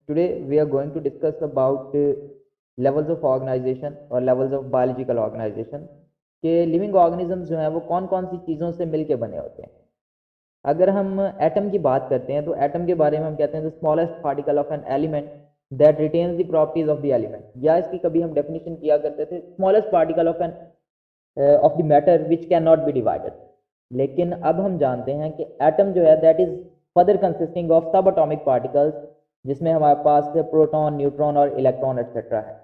Today we are going to discuss about levels of organization और levels of biological organization के living organisms जो हैं वो कौन कौन सी चीज़ों से मिलके बने होते हैं। अगर हम एटम की बात करते हैं तो एटम के बारे में हम कहते हैं the smallest particle of an element that retains the properties of the element, या इसकी कभी हम डेफिनेशन किया करते थे smallest particle of an of the matter which can not be divided. लेकिन अब हम जानते हैं कि एटम जो है that is further consisting of sub atomic particles, जिसमें हमारे पास प्रोटॉन, न्यूट्रॉन और इलेक्ट्रॉन एक्सेट्रा है।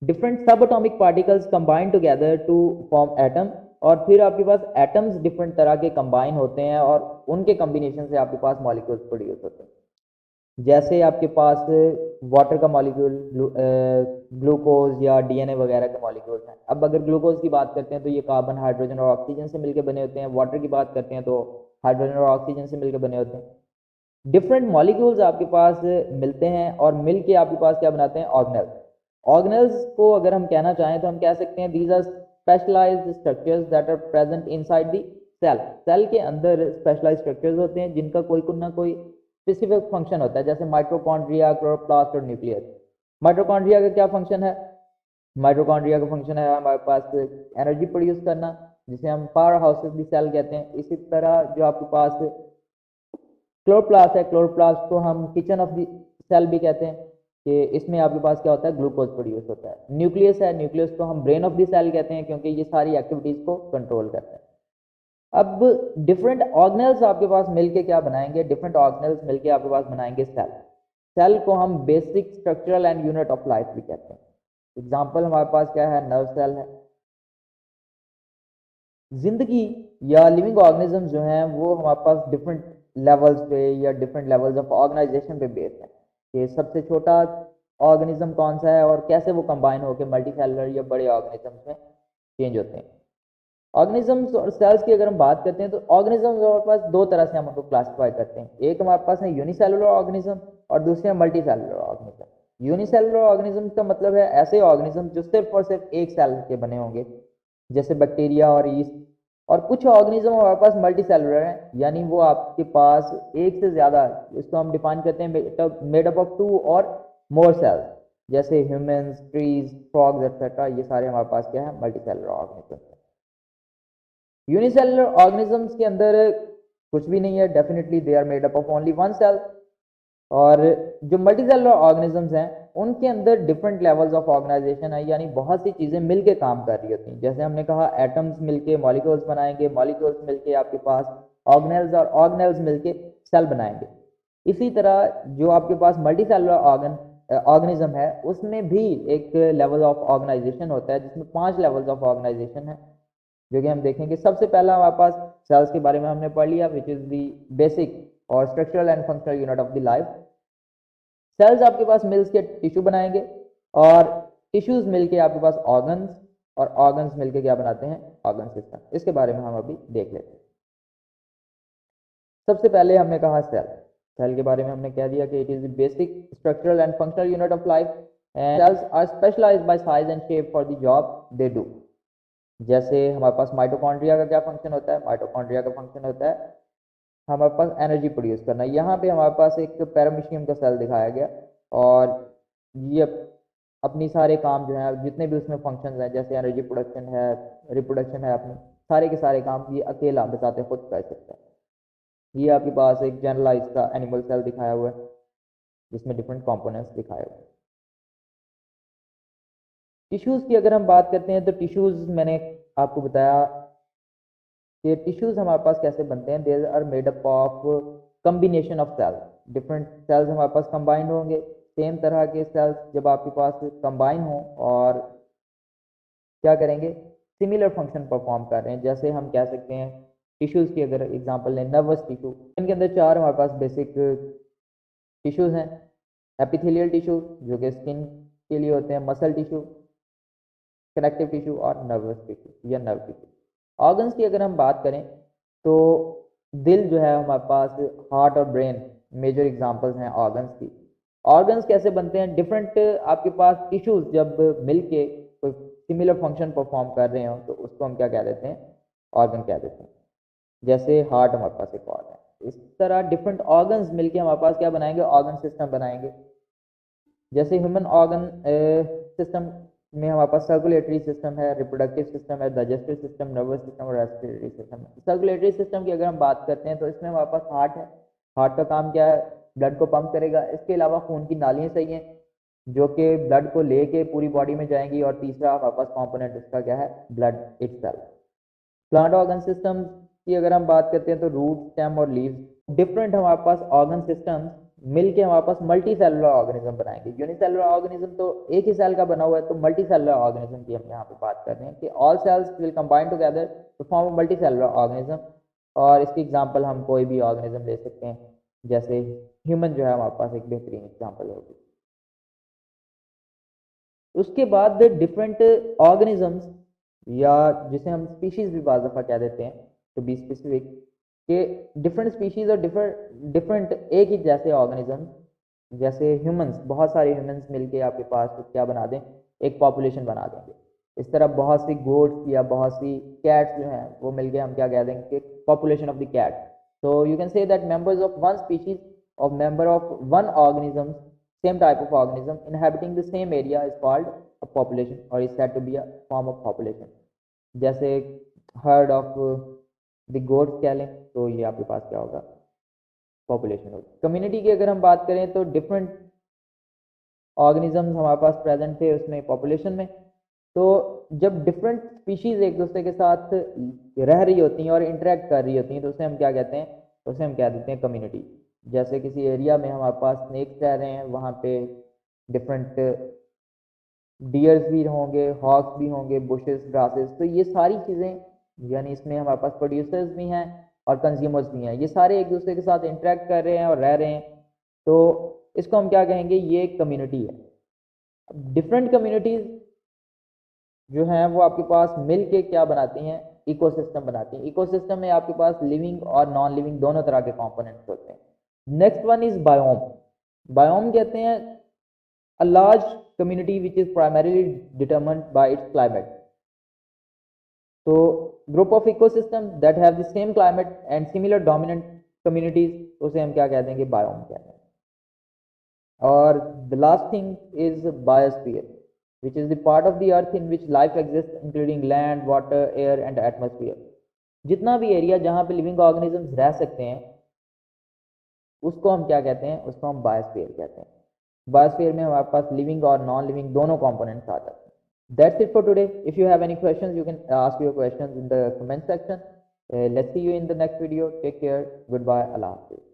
Different sub atomic particles combine together to form atom, और फिर आपके पास एटम्स डिफरेंट तरह के कंबाइन होते हैं और उनके कम्बिनेशन से आपके पास मॉलिक्यूल्स प्रोड्यूस होते हैं। जैसे आपके पास वाटर का मॉलिक्यूल, ग्लूकोज या डीएनए वगैरह के मॉलिक्यूल्स हैं। अब अगर ग्लूकोज की बात करते हैं तो ये कार्बन, हाइड्रोजन और ऑक्सीजन से मिलकर बने होते हैं। वाटर की बात करते हैं तो हाइड्रोजन और ऑक्सीजन से मिलकर बने होते हैं। डिफरेंट मॉलिक्यूल्स आपके पास मिलते हैं और मिल के आपके पास क्या बनाते हैं, ऑर्गेनेल्स। ऑर्गेनेल्स को अगर हम कहना चाहें तो हम कह सकते हैं these are specialized structures that are present inside the cell. Cell के अंदर स्पेशलाइज्ड स्ट्रक्चर्स होते हैं जिनका कोई ना कोई स्पेसिफिक फंक्शन होता है, जैसे माइटोकॉन्ड्रिया, क्लोरोप्लास्ट और न्यूक्लियस। माइटोकॉन्ड्रिया का क्या फंक्शन है? माइटोकॉन्ड्रिया का फंक्शन है हमारे पास एनर्जी प्रोड्यूस करना, जिसे हम पावर हाउसेस दी सेल कहते हैं। इसी तरह जो आपके पास क्लोरोप्लास्ट है, क्लोरोप्लास्ट को हम किचन ऑफ द सेल भी कहते हैं कि इसमें आपके पास क्या होता है, ग्लूकोज प्रोड्यूस होता है। न्यूक्लियस है, न्यूक्लियस को हम ब्रेन ऑफ द सेल कहते हैं क्योंकि ये सारी एक्टिविटीज को कंट्रोल करता है। अब डिफरेंट ऑर्गेनेल्स आपके पास मिलके क्या बनाएंगे, डिफरेंट ऑर्गेनेल्स मिलके आपके पास बनाएंगे सेल। सेल को हम basic structural and unit of life भी कहते हैं। एग्जाम्पल हमारे पास क्या है, नर्व सेल है। जिंदगी या लिविंग ऑर्गेनिज्म जो हैं वो हमारे पास डिफरेंट लेवल्स पे या डिफरेंट लेवल्स ऑफ ऑर्गेनाइजेशन पे बेस्ड है कि सबसे छोटा ऑर्गेनिज्म कौन सा है और कैसे वो कंबाइन होकर मल्टी सेलुलर या बड़े ऑर्गेनिजम्स में चेंज होते हैं। ऑर्गेनिजम्स और सेल्स की अगर हम बात करते हैं तो ऑर्गेनिजम्स हमारे पास दो तरह से हम उनको क्लासिफाई करते हैं। एक हमारे पास है यूनिसेलुलर ऑर्गेनिज्म और दूसरे multi cellular organism. Unicellular organism का मतलब है ऐसे ऑर्गेनिज्म जो सिर्फ और सिर्फ एक सेल के बने होंगे, जैसे बैक्टीरिया और ईस्ट। और कुछ ऑर्गेनिज्म हमारे पास मल्टी सेलुलर है, यानी वो आपके पास एक से ज़्यादा, इसको हम डिफाइन करते हैं मेड अप ऑफ 2 और मोर सेल्स, जैसे ह्यूमंस, ट्रीज, फ्रॉग्स एक्सेट्रा। ये सारे हमारे पास क्या है, multi cellular organism. Unicellular organisms के अंदर कुछ भी नहीं है, definitely they are made up of only one cell. और जो मल्टी सेलुलर ऑर्गेनिजम्स हैं उनके अंदर डिफरेंट लेवल्स ऑफ ऑर्गेनाइजेशन है, यानी बहुत सी चीज़ें मिलके काम कर रही होती हैं। जैसे हमने कहा एटम्स मिलके मॉलिक्यूल्स बनाएंगे, मॉलिक्यूल्स मिलके आपके पास ऑर्गेनेल्स, और ऑर्गेनेल्स मिलके सेल बनाएंगे। इसी तरह जो आपके पास मल्टी सेलुलर ऑर्गेनिज्म है उसमें भी एक लेवल ऑफ ऑर्गेनाइजेशन होता है, जिसमें 5 लेवल्स ऑफ ऑर्गेनाइजेशन है जो कि हम देखेंगे। सबसे पहला हमारे पास सेल्स के बारे में हमने पढ़ लिया, विच इज़ दी बेसिक और structural and functional unit of the life. Cells आपके पास मिल्स के टिश्यू बनाएंगे, और टिश्यूज मिलके आपके पास ऑर्गन्स, और ऑर्गन्स मिलके क्या बनाते हैं, ऑर्गन सिस्टम। इसके बारे में हम अभी देख लेते हैं। सबसे पहले हमने कहा सेल। सेल के बारे में हमने कह दिया कि it is the basic structural and functional unit of life, and cells are specialized by size and shape for the job they do. जैसे हमारे पास माइटोकॉन्ड्रिया का क्या फंक्शन होता है, माइटोकॉन्ड्रिया का फंक्शन होता है हमारे पास एनर्जी प्रोड्यूस करना। यहाँ पे हमारे पास एक पैरामीशियम का सेल दिखाया गया, और ये अपनी सारे काम जो है, जितने भी उसमें फंक्शंस हैं, जैसे एनर्जी प्रोडक्शन है, रिप्रोडक्शन है, अपने सारे के सारे काम ये अकेला बचाते खुद कर सकता है। ये आपके पास एक जनरलाइज का एनिमल सेल दिखाया हुआ है जिसमें डिफरेंट कंपोनेंट्स दिखाए हुए हैं। टिश्यूज़ की अगर हम बात करते हैं तो टिश्यूज़ मैंने आपको बताया कि टिश्यूज़ हमारे पास कैसे बनते हैं। There are made up of combination of cells. Different cells हमारे पास कंबाइंड होंगे। सेम तरह के सेल्स जब आपके पास कंबाइन हों और क्या करेंगे, सिमिलर फंक्शन परफॉर्म कर रहे हैं। जैसे हम कह सकते हैं टिश्यूज़ की अगर एग्जांपल लें, नर्वस टिश्यू, इनके अंदर 4 हमारे पास बेसिक टिश्यूज़ हैं। एपिथेलियल टिश्यू जो कि स्किन के लिए होते हैं, मसल टिश्यू, कनेक्टिव टिश्यू, और नर्वस टिश्यू या नर्व टिश्यू। ऑर्गन्स की अगर हम बात करें तो दिल जो है हमारे पास, हार्ट और ब्रेन मेजर एग्जांपल्स हैं ऑर्गन्स की। ऑर्गन्स कैसे बनते हैं, डिफरेंट आपके पास टिश्यूज जब मिलके कोई सिमिलर फंक्शन परफॉर्म कर रहे हो तो उसको हम क्या कह देते हैं, ऑर्गन कह देते हैं। जैसे हार्ट हमारे पास एक ऑर्गन है। इस तरह डिफरेंट ऑर्गन्स मिलके हमारे पास क्या बनाएंगे, ऑर्गन सिस्टम बनाएंगे। जैसे ह्यूमन ऑर्गन सिस्टम में हमारे पास सर्कुलेटरी सिस्टम है, रिप्रोडक्टिव सिस्टम है, डाइजेस्टिव सिस्टम, नर्वस सिस्टम और रेस्पिरेटरी सिस्टम है। सर्कुलेटरी सिस्टम की अगर हम बात करते हैं तो इसमें हमारे पास हार्ट है। हार्ट का काम क्या है, ब्लड को पंप करेगा। इसके अलावा खून की नालियाँ सही हैं जो कि ब्लड को लेके पूरी बॉडी में जाएंगी। और तीसरा हमारे पास कॉम्पोनेंट इसका क्या है, blood itself. Plant organ system की अगर हम बात करते हैं तो रूट, स्टेम और लीव्स। डिफरेंट हमारे पास ऑर्गन सिस्टम्स मिलके हमारे पास मल्टी सेलुलर ऑर्गेनिज्म बनाएंगे। यूनिसेलुलर ऑर्गेनिज्म तो एक ही सेल का बना हुआ है, तो मल्टी सेलुलर ऑर्गेनिज्म की हम यहाँ पे बात कर रहे हैं कि all cells will combine together to form a multi cellular organism. और इसकी एग्जांपल हम कोई भी ऑर्गेनिज्म ले सकते हैं, जैसे ह्यूमन जो है हमारे पास एक बेहतरीन एग्जांपल होगी। उसके बाद डिफरेंट ऑर्गेनिजम्स, या जिसे हम स्पीशीज भी बाज़ दफ़ा कह देते हैं टू बी स्पेसिफिक, कि डिफरेंट स्पीशीज और डिफरेंट एक ही जैसे ऑर्गेनिज्म, जैसे ह्यूमंस, बहुत सारे ह्यूमंस मिलके आपके पास तो क्या बना दें, एक पॉपुलेशन बना देंगे। इस तरह बहुत सी गोट्स या बहुत सी कैट्स जो हैं वो मिलके हम क्या कह देंगे, population of the cat. So you can say that members of one species और member of one organism, same type of organism inhabiting the same area is called a population or is said to be a form of population। जैसे herd of the goats कह लें तो ये आपके पास क्या होगा, population होगी। कम्युनिटी की अगर हम बात करें तो डिफरेंट ऑर्गेनिजम्स हमारे पास प्रेजेंट थे उसमें पॉपुलेशन में। तो जब डिफरेंट स्पीशीज एक दूसरे के साथ रह रही होती हैं और इंटरेक्ट कर रही होती हैं तो उसे हम क्या कहते हैं, उसे हम कह देते हैं कम्युनिटी। जैसे किसी एरिया में हमारे पास स्नेक्स रह रहे हैं, वहाँ पे डिफरेंट डियर्स भी होंगे, हॉक्स भी होंगे, बुशेस, ग्रासेस। तो ये सारी चीज़ें, यानी इसमें हमारे पास प्रोड्यूसर्स भी हैं और कंज्यूमर्स भी हैं, ये सारे एक दूसरे के साथ इंटरेक्ट कर रहे हैं और रह रहे हैं। तो इसको हम क्या कहेंगे, ये एक कम्युनिटी है। डिफरेंट कम्युनिटीज़ जो हैं वो आपके पास मिल के क्या बनाती हैं, इकोसिस्टम बनाती हैं। इकोसिस्टम में आपके पास लिविंग और नॉन लिविंग दोनों तरह के कंपोनेंट्स होते हैं। Next one is biome. Biome कहते हैं a large community which is primarily determined by its climate। So group of ecosystems that have the same climate and similar dominant communities, उसे हम क्या कह देंगे, बायोम कहते हैं। और the last thing is biosphere, which is the part of the earth in which life exists including land, water, air and atmosphere। जितना भी एरिया जहाँ पे लिविंग ऑर्गेनिजम्स रह सकते हैं उसको हम क्या कहते हैं, उसको हम बायोस्फीयर कहते हैं। बायोस्फीयर में हमारे पास लिविंग और नॉन लिविंग दोनों कंपोनेंट्स आ जाते हैं। That's it for today. If you have any questions, you can ask your questions in the comment section. Let's see you in the next video. Take care. Goodbye. Allah Hafiz.